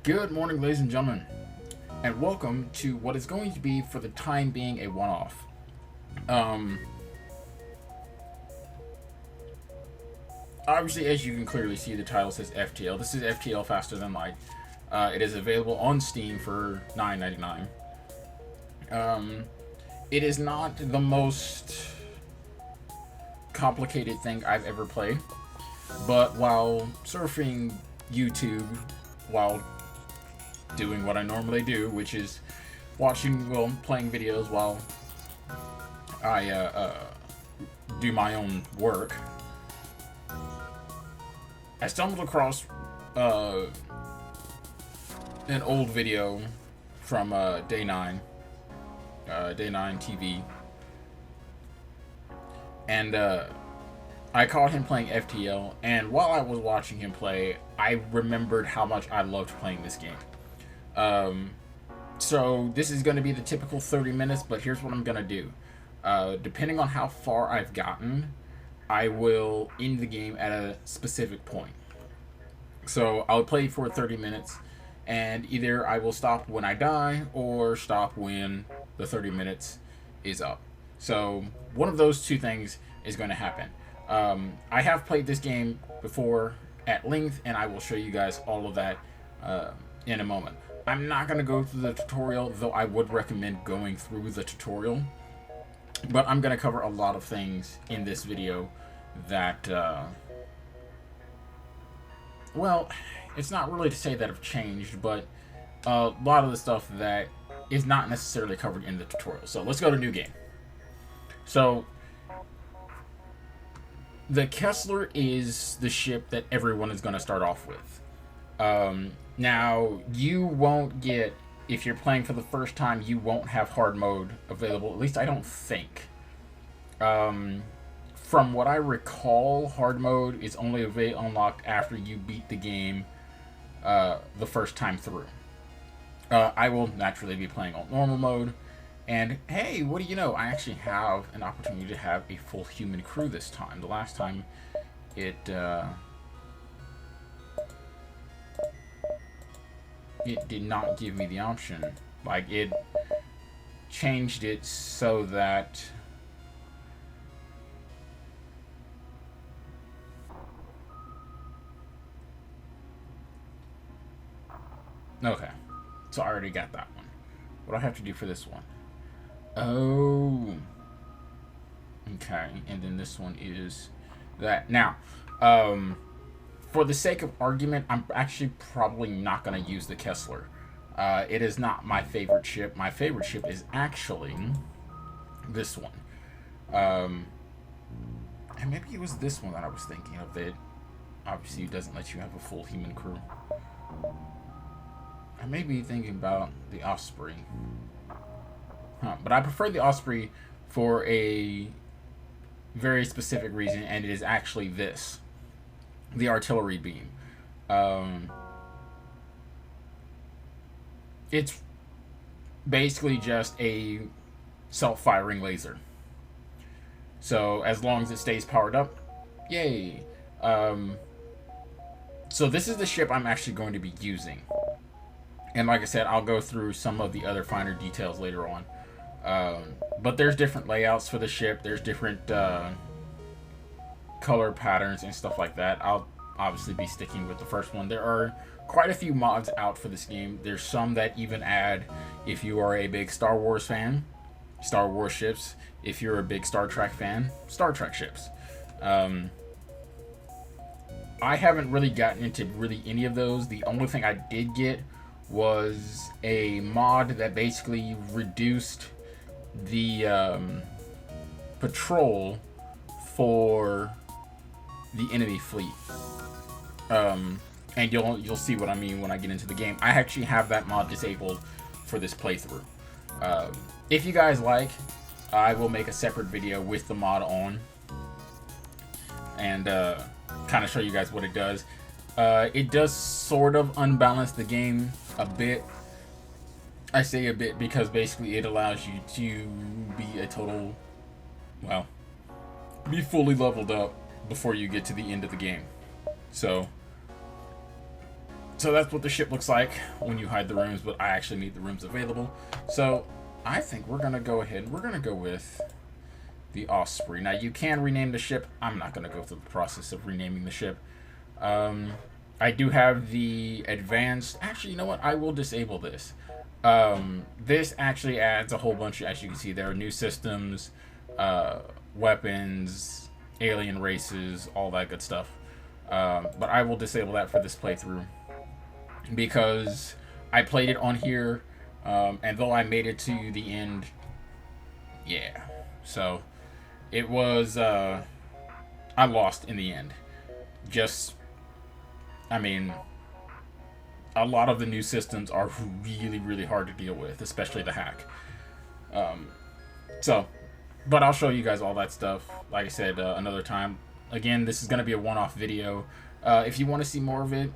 Good morning, ladies and gentlemen, and welcome to what is going to be, for the time being, a one-off. Obviously, as you can clearly see, the title says FTL. This is FTL Faster Than Light. It is available on Steam for $9.99. It is not the most complicated thing I've ever played, but while surfing YouTube, while doing what I normally do, which is playing videos while I do my own work, I stumbled across an old video from Day 9 TV, and I caught him playing FTL, and while I was watching him play, I remembered how much I loved playing this game. So this is going to be the typical 30 minutes, but here's what I'm going to do. Depending on how far I've gotten, I will end the game at a specific point. So I'll play for 30 minutes, and either I will stop when I die, or stop when the 30 minutes is up. So one of those two things is going to happen. I have played this game before at length, and I will show you guys all of that in a moment. I'm not going to go through the tutorial, though I would recommend going through the tutorial. But I'm going to cover a lot of things in this video that, well, it's not really to say that have changed, but a lot of the stuff that is not necessarily covered in the tutorial. So let's go to new game. So the Kessler is the ship that everyone is going to start off with. Now, you won't get, if you're playing for the first time, you won't have hard mode available. At least I don't think. From what I recall, hard mode is only unlocked after you beat the game the first time through. I will naturally be playing on normal mode. And hey, what do you know? I actually have an opportunity to have a full human crew this time. The last time it did not give me the option. Like, it changed it so that okay, so I already got that one. What do I have to do for this one? Oh, okay, and then this one is that. Now, for the sake of argument, I'm actually probably not going to use the Kessler. It is not my favorite ship. My favorite ship is actually this one. And maybe it was this one that I was thinking of. That obviously doesn't let you have a full human crew. I may be thinking about the Osprey. But I prefer the Osprey for a very specific reason, and it is actually this. The artillery beam. It's basically just a self-firing laser. So as long as it stays powered up, yay. So this is the ship I'm actually going to be using. And like I said, I'll go through some of the other finer details later on. But there's different layouts for the ship. There's different color patterns and stuff like that. I'll obviously be sticking with the first one. There are quite a few mods out for this game. There's some that even add, if you are a big Star Wars fan, Star Wars ships. If you're a big Star Trek fan, Star Trek ships. I haven't really gotten into really any of those. The only thing I did get was a mod that basically reduced the patrol for the enemy fleet. And you'll see what I mean when I get into the game. I actually have that mod disabled for this playthrough. If you guys like, I will make a separate video with the mod on and kind of show you guys what it does. It does sort of unbalance the game a bit. I say a bit because basically it allows you to be a total, well, be fully leveled up before you get to the end of the game. So So that's what the ship looks like when you hide the rooms, but I actually made the rooms available. So I think we're going to go ahead. We're going to go with the Osprey. Now, you can rename the ship. I'm not going to go through the process of renaming the ship. I do have the advanced... Actually, you know what? I will disable this. This actually adds a whole bunch, as you can see, there are new systems, weapons, alien races, all that good stuff. But I will disable that for this playthrough because I played it on here, and though I made it to the end, yeah. So it was, I lost in the end. I mean, a lot of the new systems are really, really hard to deal with, especially the hack. But I'll show you guys all that stuff, like I said, another time. Again, this is going to be a one-off video. If you want to see more of it,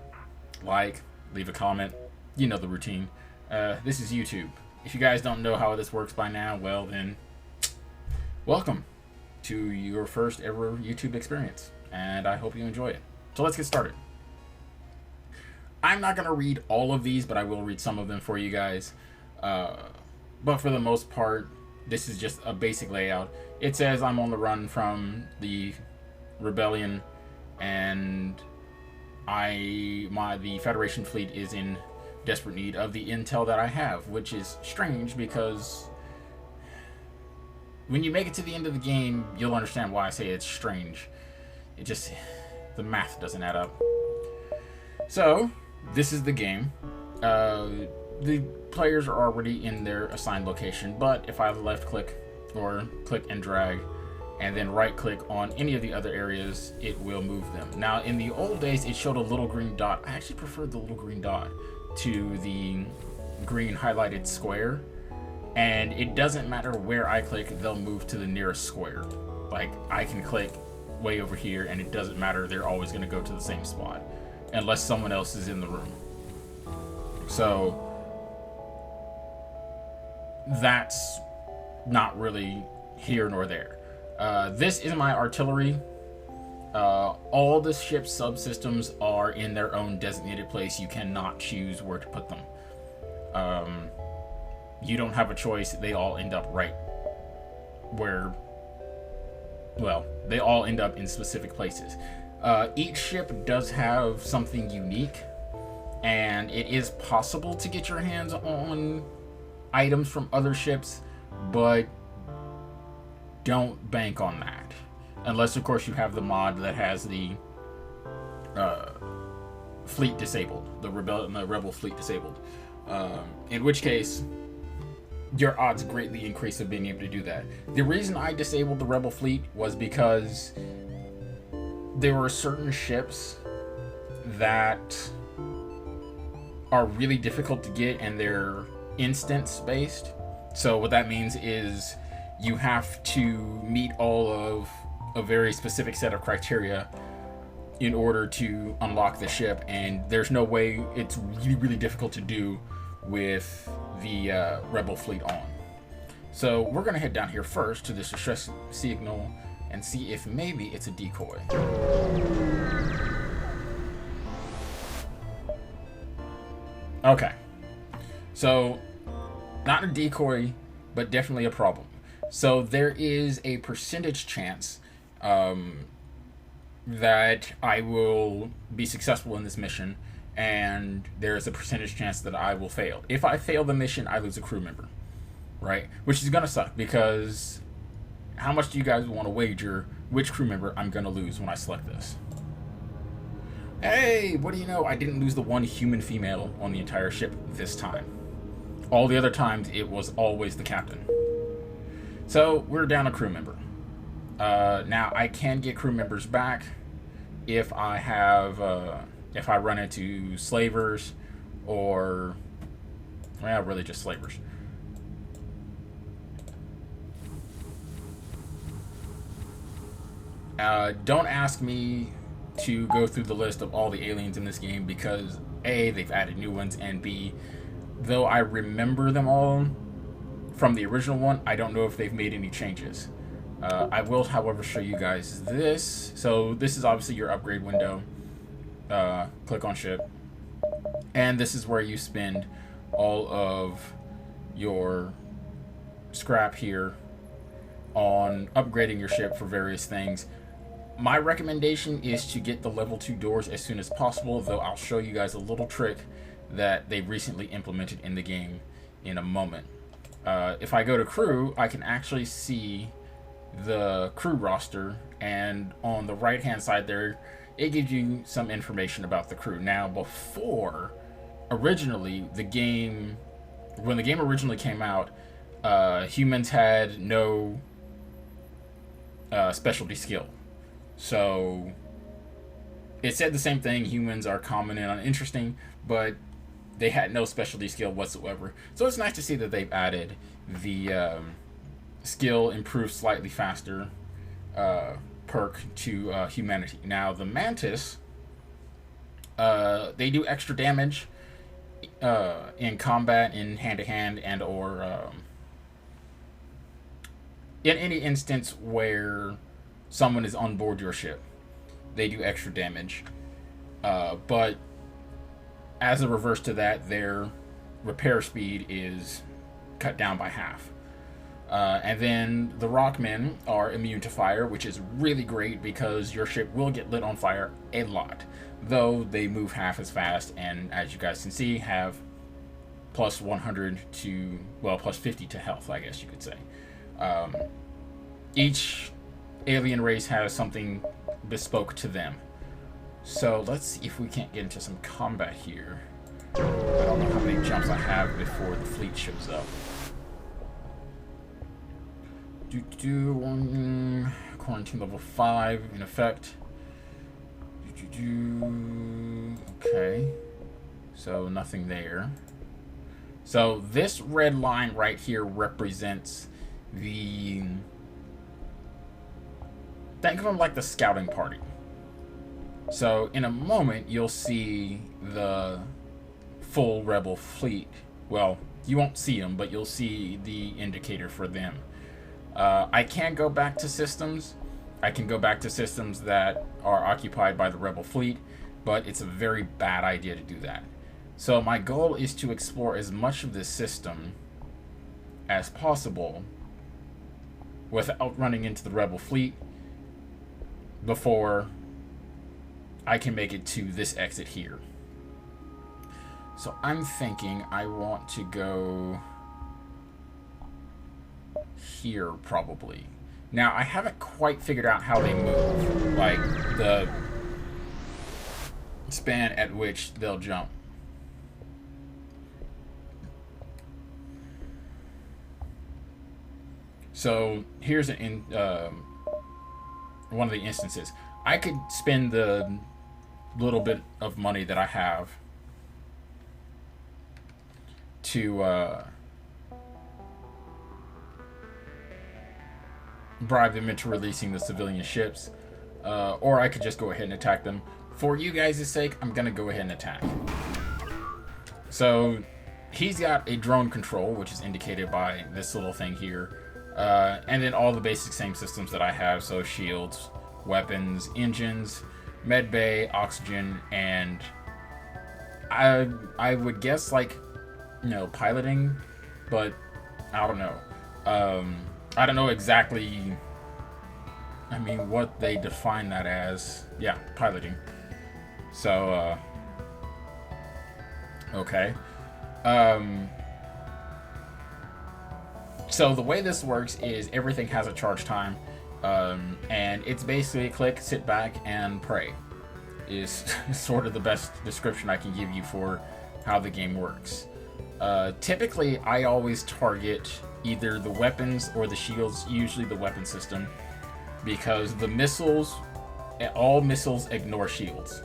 leave a comment. You know the routine. This is YouTube. If you guys don't know how this works by now, well then, welcome to your first ever YouTube experience. And I hope you enjoy it. So let's get started. I'm not going to read all of these, but I will read some of them for you guys. But for the most part, this is just a basic layout. It says I'm on the run from the rebellion, and the Federation fleet is in desperate need of the intel that I have, which is strange because when you make it to the end of the game, you'll understand why I say it's strange. The math doesn't add up. So, this is the game. The players are already in their assigned location, but if I left click or click and drag and then right click on any of the other areas, it will move them. Now, in the old days, it showed a little green dot. I actually preferred the little green dot to the green highlighted square, and it doesn't matter where I click, they'll move to the nearest square. Like, I can click way over here and it doesn't matter, they're always going to go to the same spot unless someone else is in the room. So that's not really here nor there. This is my artillery. All the ship's subsystems are in their own designated place. You cannot choose where to put them. You don't have a choice. They all end up right where... Well, they all end up in specific places. Each ship does have something unique, and it is possible to get your hands on items from other ships, but don't bank on that. Unless, of course, you have the mod that has the fleet disabled, the rebel fleet disabled. In which case, your odds greatly increase of being able to do that. The reason I disabled the rebel fleet was because there were certain ships that are really difficult to get, and they're instance based. So what that means is you have to meet all of a very specific set of criteria in order to unlock the ship, and there's no way. It's really, really difficult to do with the rebel fleet on. So we're gonna head down here first to this distress signal and see if maybe it's a decoy. Okay, so not a decoy, but definitely a problem. So there is a percentage chance that I will be successful in this mission, and there is a percentage chance that I will fail. If I fail the mission, I lose a crew member, right? Which is gonna suck, because how much do you guys want to wager which crew member I'm gonna lose when I select this? Hey, what do you know? I didn't lose the one human female on the entire ship this time. All the other times, it was always the captain. So, we're down a crew member. Now, I can get crew members back if I have, if I run into slavers or, well, really just slavers. Don't ask me to go through the list of all the aliens in this game, because A, they've added new ones, and B, though I remember them all from the original one, I don't know if they've made any changes. I will, however, show you guys this. So this is obviously your upgrade window. Click on ship. And this is where you spend all of your scrap here on upgrading your ship for various things. My recommendation is to get the level 2 doors as soon as possible, though I'll show you guys a little trick that they recently implemented in the game in a moment. If I go to crew, I can actually see the crew roster, and on the right hand side there, it gives you some information about the crew. Now, before, originally, when the game originally came out, humans had no specialty skill. So it said the same thing: humans are common and uninteresting, but they had no specialty skill whatsoever. So it's nice to see that they've added the skill improved slightly faster perk to humanity. Now the Mantis, they do extra damage in combat, in hand-to-hand, and or in any instance where someone is on board your ship. They do extra damage. But as a reverse to that, their repair speed is cut down by half. And then the Rockmen are immune to fire, which is really great because your ship will get lit on fire a lot. Though they move half as fast, and as you guys can see, have plus 100 to, well, plus 50 to health, I guess you could say. Each alien race has something bespoke to them. So let's see if we can't get into some combat here. I don't know how many jumps I have before the fleet shows up. Quarantine level 5 in effect. Okay. So nothing there. So this red line right here represents the... think of them like the scouting party. So in a moment you'll see the full rebel fleet. Well, you won't see them, but you'll see the indicator for them. I can't go back to systems. I can go back to systems that are occupied by the rebel fleet, but it's a very bad idea to do that. So my goal is to explore as much of this system as possible without running into the rebel fleet before I can make it to this exit here. So I'm thinking I want to go here probably. Now I haven't quite figured out how they move, like the span at which they'll jump. So here's one of the instances. I could spend the little bit of money that I have to bribe them into releasing the civilian ships, or I could just go ahead and attack them. For you guys' sake, I'm gonna go ahead and attack. So he's got a drone control, which is indicated by this little thing here, and then all the basic same systems that I have, so shields, weapons, engines, med bay, oxygen, and I would guess, like, you know, piloting, but I don't know. I don't know exactly, I mean, what they define that as. Yeah, piloting. So, okay. So the way this works is everything has a charge time, and it's basically click, sit back, and pray is sort of the best description I can give you for how the game works. Typically, I always target either the weapons or the shields, usually the weapon system, because the missiles, all missiles ignore shields.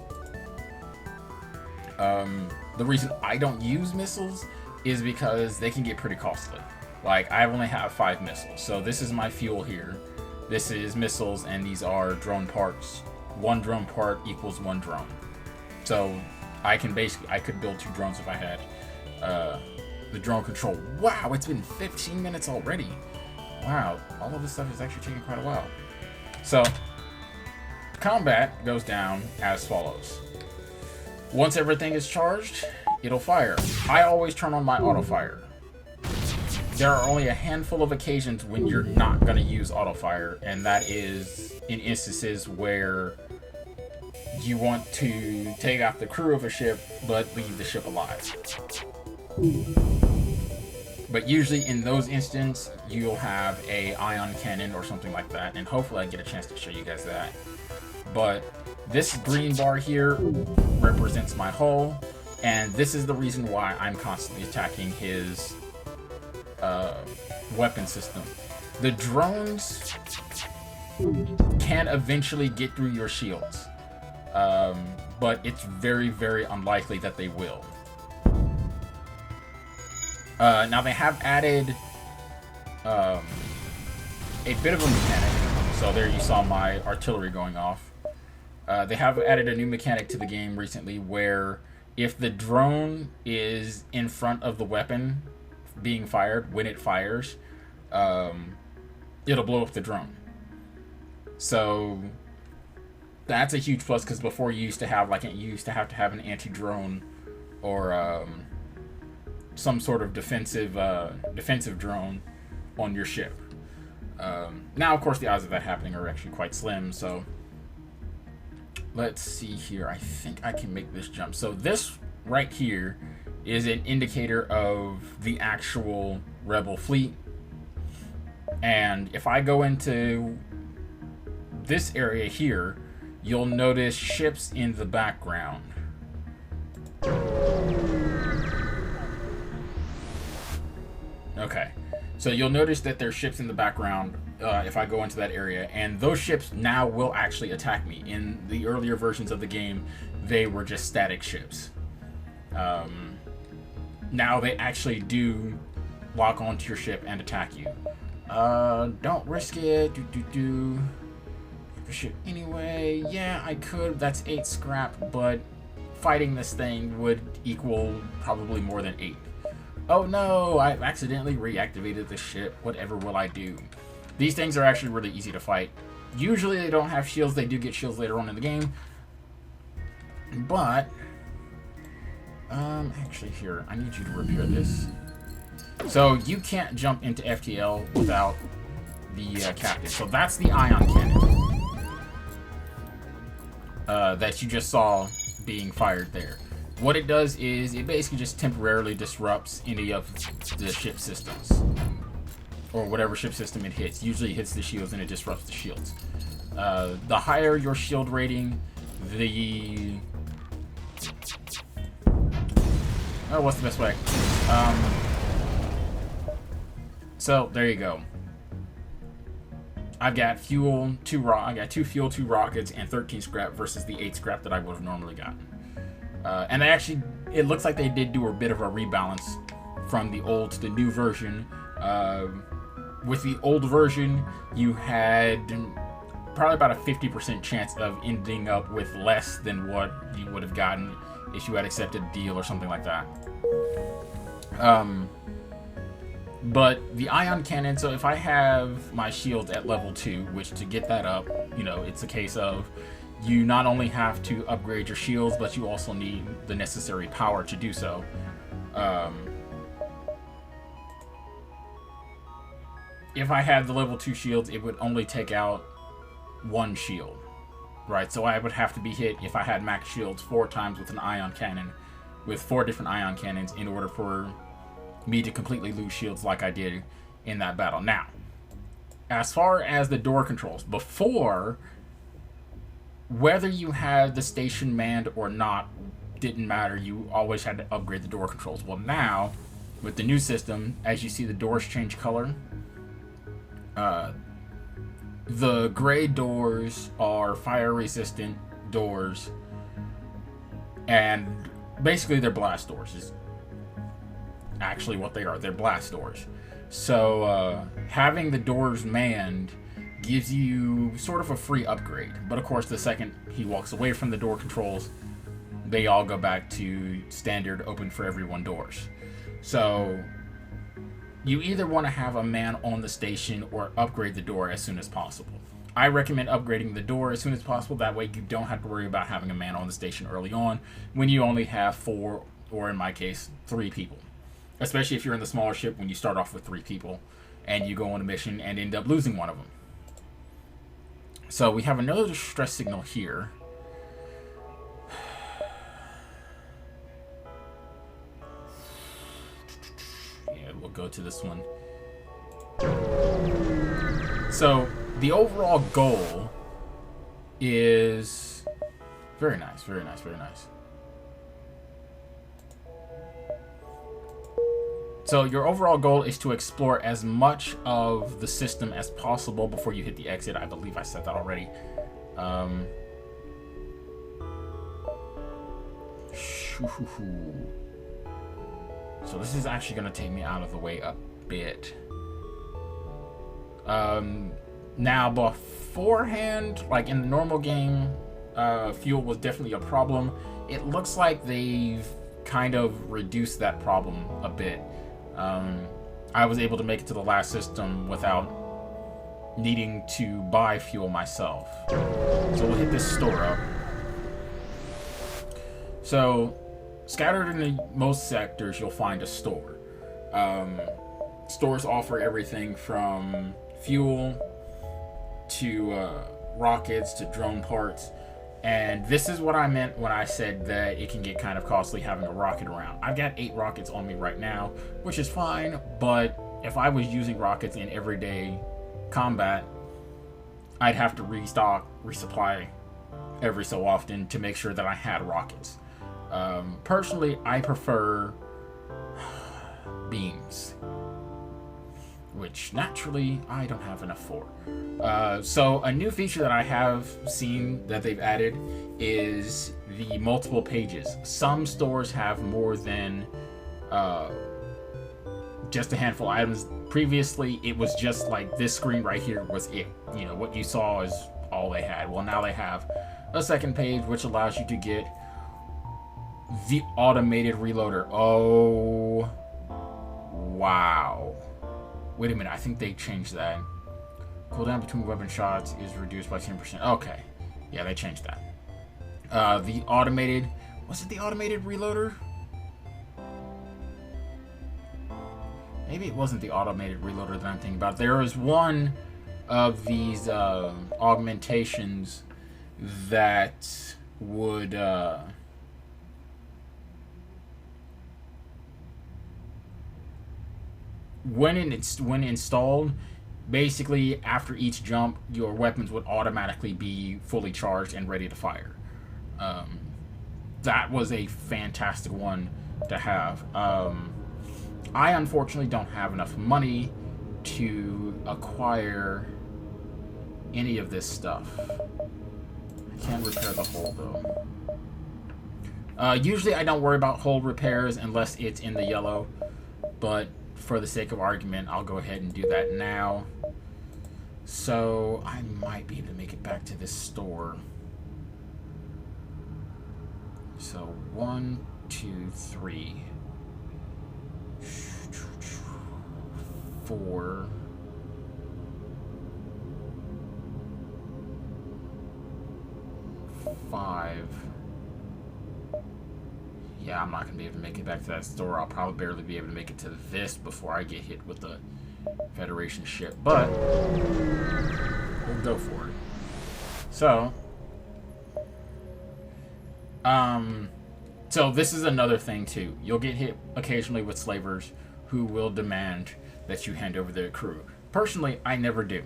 The reason I don't use missiles is because they can get pretty costly. Like, I only have 5 missiles, so this is my fuel here. This is missiles, and these are drone parts. 1 drone part equals 1 drone. So I could build 2 drones if I had the drone control. Wow, it's been 15 minutes already. Wow, all of this stuff is actually taking quite a while. So combat goes down as follows. Once everything is charged, it'll fire. I always turn on my auto fire. There are only a handful of occasions when you're not going to use auto fire, and that is in instances where you want to take out the crew of a ship but leave the ship alive. But usually in those instances, you'll have a ion cannon or something like that, and hopefully I get a chance to show you guys that. But this green bar here represents my hull, and this is the reason why I'm constantly attacking his weapon system. The drones can eventually get through your shields, but it's very, very unlikely that they will. Now they have added a bit of a mechanic. So there you saw my artillery going off. They have added a new mechanic to the game recently where if the drone is in front of the weapon being fired, when it fires, it'll blow up the drone. So that's a huge plus, because before you used to have to have an anti-drone or some sort of defensive drone on your ship. Now, of course, the odds of that happening are actually quite slim. So let's see here. I think I can make this jump. So this right here is an indicator of the actual rebel fleet. And if I go into this area here, you'll notice ships in the background. Okay, so you'll notice that there's ships in the background if I go into that area, and those ships now will actually attack me. In the earlier versions of the game, they were just static ships. Now they actually do lock onto your ship and attack you. Don't risk it. Ship anyway. Yeah, I could. That's 8 scrap, but fighting this thing would equal probably more than 8. Oh no, I accidentally reactivated the ship. Whatever will I do? These things are actually really easy to fight. Usually they don't have shields. They do get shields later on in the game. But, actually here, I need you to repair this. So you can't jump into FTL without the captain. So that's the ion cannon that you just saw being fired there. What it does is it basically just temporarily disrupts any of the ship systems, or whatever ship system it hits. Usually it hits the shields and it disrupts the shields. The higher your shield rating, the... Oh, what's the best way? So there you go. I've got fuel, I got 2 fuel, 2 rockets, and 13 scrap versus the 8 scrap that I would have normally gotten. And they actually, it looks like they did do a bit of a rebalance from the old to the new version. With the old version, you had probably about a 50% chance of ending up with less than what you would have gotten if you had accepted a deal or something like that. But the ion cannon, so if I have my shield at level 2, which to get that up, you know, it's a case of you not only have to upgrade your shields, but you also need the necessary power to do so. If I had the level 2 shields, it would only take out 1 shield, right? So I would have to be hit, if I had max shields, 4 times with an ion cannon, with 4 different ion cannons, in order for me to completely lose shields like I did in that battle. Now, as far as the door controls, before, whether you had the station manned or not didn't matter. You always had to upgrade the door controls. Well, now, with the new system, as you see the doors change color, the gray doors are fire-resistant doors, and basically they're blast doors is actually what they are. They're blast doors. So having the doors manned gives you sort of a free upgrade. But of course, the second he walks away from the door controls, they all go back to standard open for everyone doors. So you either want to have a man on the station or upgrade the door as soon as possible. I recommend upgrading the door as soon as possible. That way you don't have to worry about having a man on the station early on when you only have 4 or in my case, 3 people. Especially if you're in the smaller ship when you start off with 3 people and you go on a mission and end up losing one of them. So we have another distress signal here. Yeah, we'll go to this one. So the overall goal is very nice, very nice, very nice. So your overall goal is to explore as much of the system as possible before you hit the exit. I believe I said that already. So this is actually going to take me out of the way a bit. Now beforehand, like in the normal game, fuel was definitely a problem. It looks like they've kind of reduced that problem a bit. I was able to make it to the last system without needing to buy fuel myself. So we'll hit this store up. So, scattered in most sectors, you'll find a store. Stores offer everything from fuel to rockets to drone parts. And this is what I meant when I said that it can get kind of costly having a rocket around. I've got 8 rockets on me right now, which is fine, but if I was using rockets in everyday combat, I'd have to resupply every so often to make sure that I had rockets. Personally, I prefer beams, which naturally I don't have enough for. So a new feature that I have seen that they've added is the multiple pages. Some stores have more than just a handful of items. Previously, it was just like this screen right here was it. You know, what you saw is all they had. Well, now they have a second page, which allows you to get the automated reloader. Oh, wow. Wait a minute, I think they changed that. Cooldown between weapon shots is reduced by 10%. Okay. Yeah, they changed that. The automated... Was it the automated reloader? Maybe it wasn't the automated reloader that I'm thinking about. There is one of these augmentations that would... when installed, basically after each jump, your weapons would automatically be fully charged and ready to fire. That was a fantastic one to have. I unfortunately don't have enough money to acquire any of this stuff. I can't repair the hull though. Usually I don't worry about hull repairs unless it's in the yellow, but for the sake of argument, I'll go ahead and do that now. So I might be able to make it back to this store. So 1, 2, 3, 4, 5. Yeah, I'm not going to be able to make it back to that store. I'll probably barely be able to make it to this before I get hit with the Federation ship. But we'll go for it. So, so this is another thing too. You'll get hit occasionally with slavers who will demand that you hand over their crew. Personally, I never do.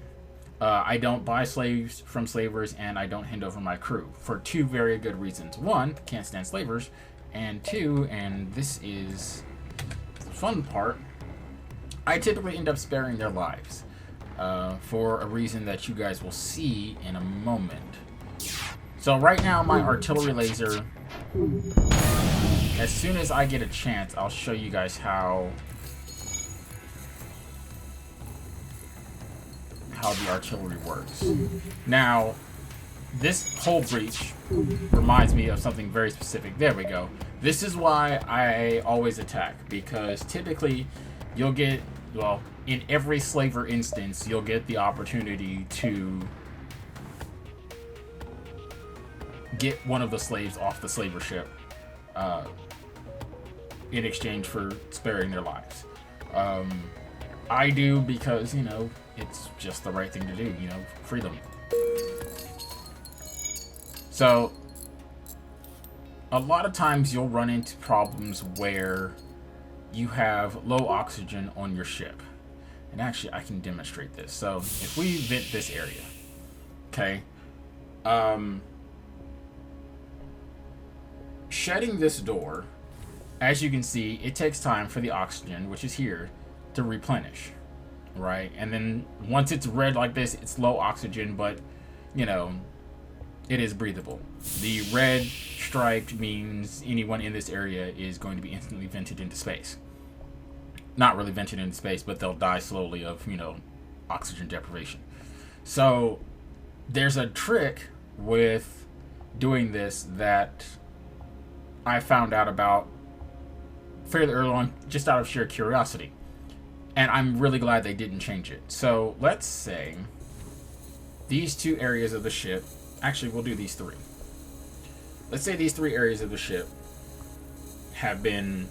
I don't buy slaves from slavers, and I don't hand over my crew for 2 very good reasons. 1, can't stand slavers. And 2, and this is the fun part, I typically end up sparing their lives for a reason that you guys will see in a moment. So right now, my artillery laser, as soon as I get a chance, I'll show you guys how the artillery works. Now, this hull breach reminds me of something very specific. There we go. This is why I always attack, because typically you'll get, well, in every slaver instance, you'll get the opportunity to get one of the slaves off the slaver ship. in exchange for sparing their lives. I do because, you know, it's just the right thing to do, you know, free them. So, a lot of times you'll run into problems where you have low oxygen on your ship. And actually, I can demonstrate this. So, if we vent this area, okay, shedding this door, as you can see, it takes time for the oxygen, which is here, to replenish, right? And then once it's red like this, it's low oxygen, but, you know, it is breathable. The red striped means anyone in this area is going to be instantly vented into space. Not really vented into space, but they'll die slowly of, you know, oxygen deprivation. So there's a trick with doing this that I found out about fairly early on, just out of sheer curiosity. And I'm really glad they didn't change it. So let's say these two areas of the ship, actually we'll do these three. Let's say these three areas of the ship have been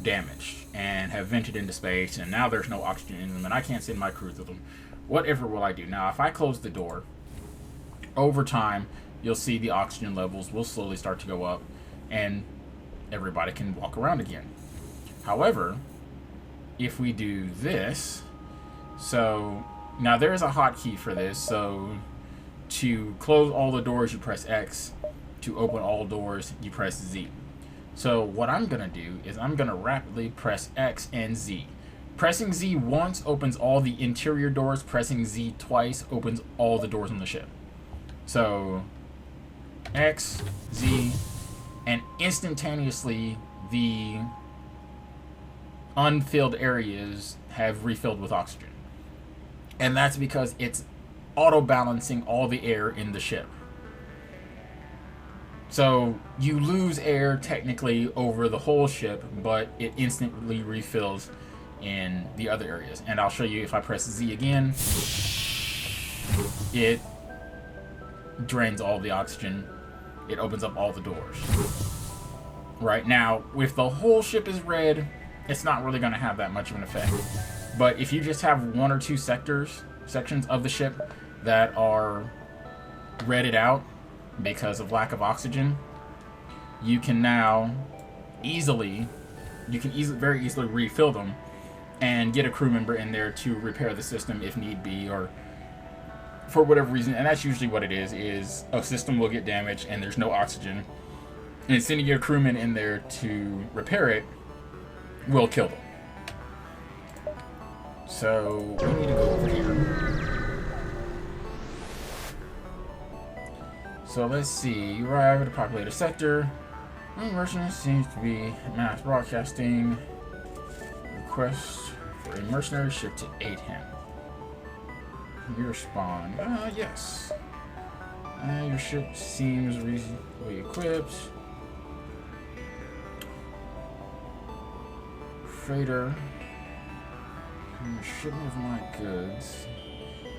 damaged and have vented into space, and now there's no oxygen in them, and I can't send my crew through them. Whatever will I do? Now, if I close the door, over time, you'll see the oxygen levels will slowly start to go up, and everybody can walk around again. However, if we do this, so now there is a hotkey for this. So to close all the doors, you press X. To open all doors, you press Z. So what I'm going to do is I'm going to rapidly press X and Z. Pressing Z once opens all the interior doors. Pressing Z twice opens all the doors on the ship. So X, Z, and instantaneously the unfilled areas have refilled with oxygen. And that's because it's auto-balancing all the air in the ship. So you lose air technically over the whole ship, but it instantly refills in the other areas. And I'll show you if I press Z again, it drains all the oxygen. It opens up all the doors. Right now, if the whole ship is red, it's not really going to have that much of an effect. But if you just have one or two sections of the ship that are redded out because of lack of oxygen, you can now very easily refill them and get a crew member in there to repair the system if need be, or for whatever reason. And that's usually what it is a system will get damaged and there's no oxygen, and sending your crewman in there to repair it will kill them. So we need to go over here. So let's see. You arrive at a populated sector. Mercenary seems to be mass broadcasting. Request for a mercenary ship to aid him. You respond. Yes. Your ship seems reasonably equipped. Freighter. Shipment of my goods.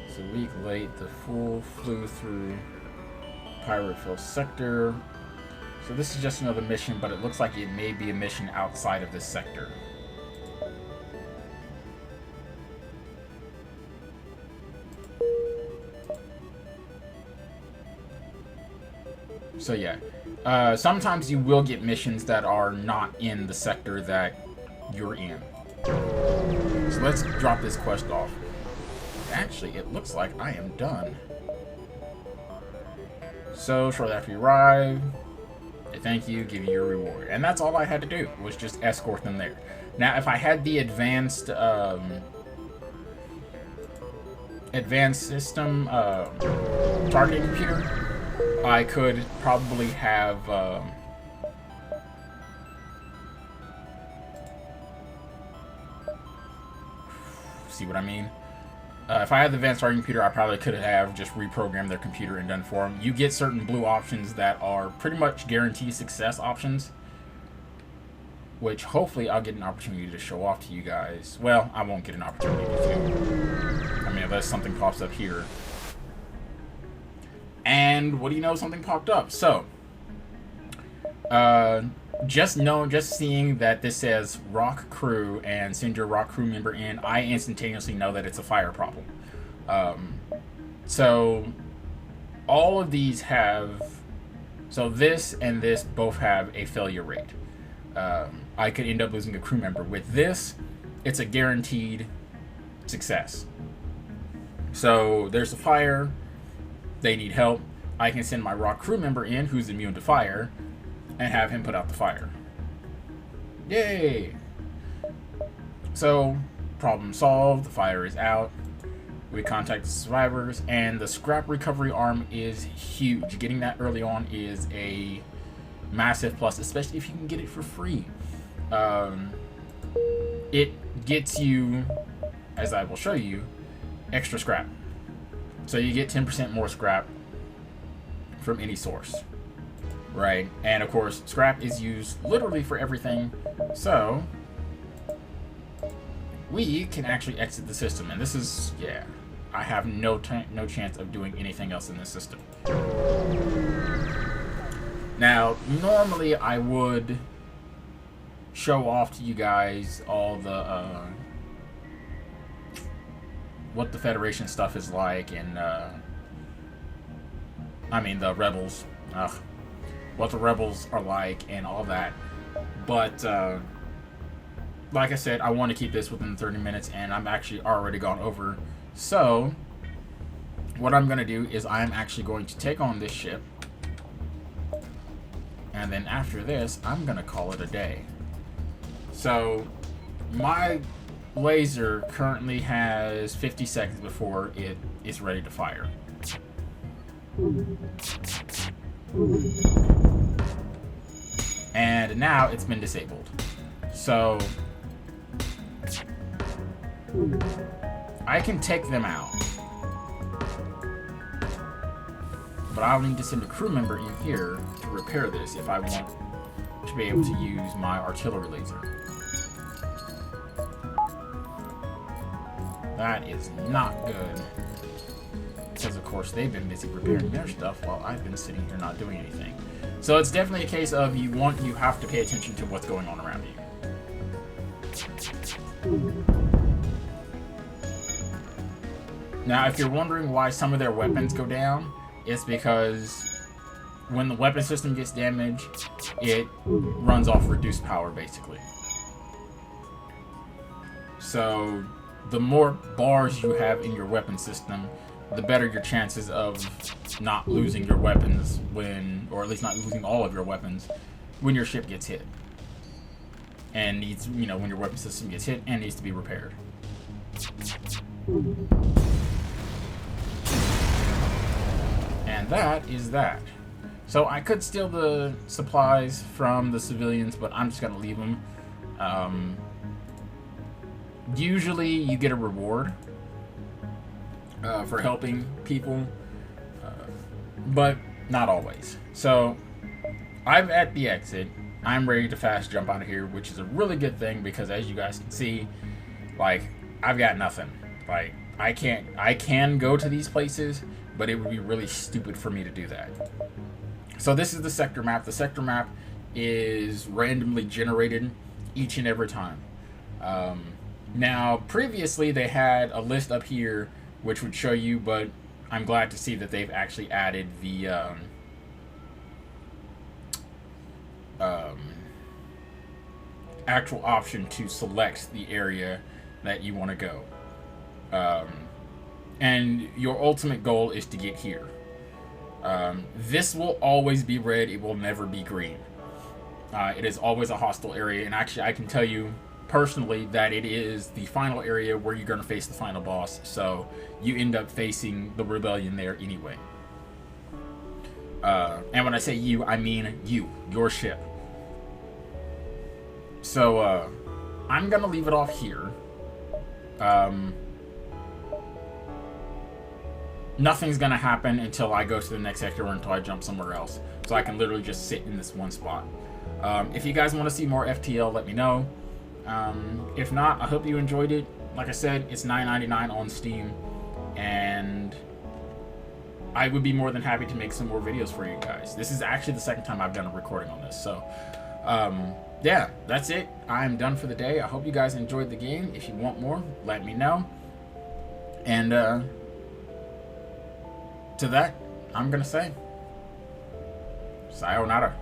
It's a week late. The fool flew through pirate-filled sector. So this is just another mission, but it looks like it may be a mission outside of this sector. So yeah, sometimes you will get missions that are not in the sector that you're in. So let's drop this quest off. Actually, it looks like I am done. So shortly after you arrive, they thank you, give you your reward. And that's all I had to do, was just escort them there. Now, if I had the advanced system targeting computer, I could probably have see what I mean? If I had the advanced targeting computer, I probably could have just reprogrammed their computer and done for them. You get certain blue options that are pretty much guaranteed success options, which hopefully I'll get an opportunity to show off to you guys. Well, I won't get an opportunity to. I mean, unless something pops up here. And what do you know? Something popped up. So, just seeing that this says Rock Crew and send your Rock Crew member in, I instantaneously know that it's a fire problem. So all of these have, so this and this both have a failure rate. I could end up losing a crew member. With this, it's a guaranteed success. So there's a fire, they need help. I can send my Rock crew member in who's immune to fire and have him put out the fire. Yay! So, problem solved, the fire is out. We contact the survivors, and the scrap recovery arm is huge. Getting that early on is a massive plus, especially if you can get it for free. It gets you, as I will show you, extra scrap. So you get 10% more scrap from any source, right? And of course, scrap is used literally for everything. So we can actually exit the system, and this is, yeah, I have no chance of doing anything else in this system. Now, normally I would show off to you guys all the what the Federation stuff is like, and I mean the Rebels, what the Rebels are like and all that. But like I said, I want to keep this within 30 minutes, and I'm actually already gone over. So what I'm going to do is I'm actually going to take on this ship, and then after this, I'm going to call it a day. So my laser currently has 50 seconds before it is ready to fire. And now it's been disabled. So I can take them out, but I'll need to send a crew member in here to repair this if I want to be able to use my artillery laser. That is not good, because of course they've been busy repairing their stuff while I've been sitting here not doing anything. So it's definitely a case of you have to pay attention to what's going on around you. Now, if you're wondering why some of their weapons go down, it's because when the weapon system gets damaged, it runs off reduced power, basically. So the more bars you have in your weapon system, the better your chances of not losing your weapons when, or at least not losing all of your weapons when your ship gets hit. And needs, when your weapon system gets hit and needs to be repaired. And that is that. So I could steal the supplies from the civilians, but I'm just going to leave them. Usually you get a reward for helping people, but not always. So I'm at the exit. I'm ready to fast jump out of here, which is a really good thing because, as you guys can see, like, I've got nothing. Like, I can go to these places, but it would be really stupid for me to do that. So this is the sector map. The sector map is randomly generated each and every time. Now, previously they had a list up here which would show you, but I'm glad to see that they've actually added the actual option to select the area that you want to go. And your ultimate goal is to get here. This will always be red. It will never be green. It is always a hostile area, and actually I can tell you personally that it is the final area where you're going to face the final boss, so you end up facing the rebellion there anyway. And when I say you, I mean your ship. So I'm going to leave it off here. Nothing's going to happen until I go to the next sector or until I jump somewhere else. So I can literally just sit in this one spot. If you guys want to see more FTL, let me know. If not, I hope you enjoyed it. Like I said, it's $9.99 on Steam. And I would be more than happy to make some more videos for you guys. This is actually the second time I've done a recording on this. So Yeah, that's it. I'm done for the day. I hope you guys enjoyed the game. If you want more, let me know. And to that, I'm gonna say sayonara.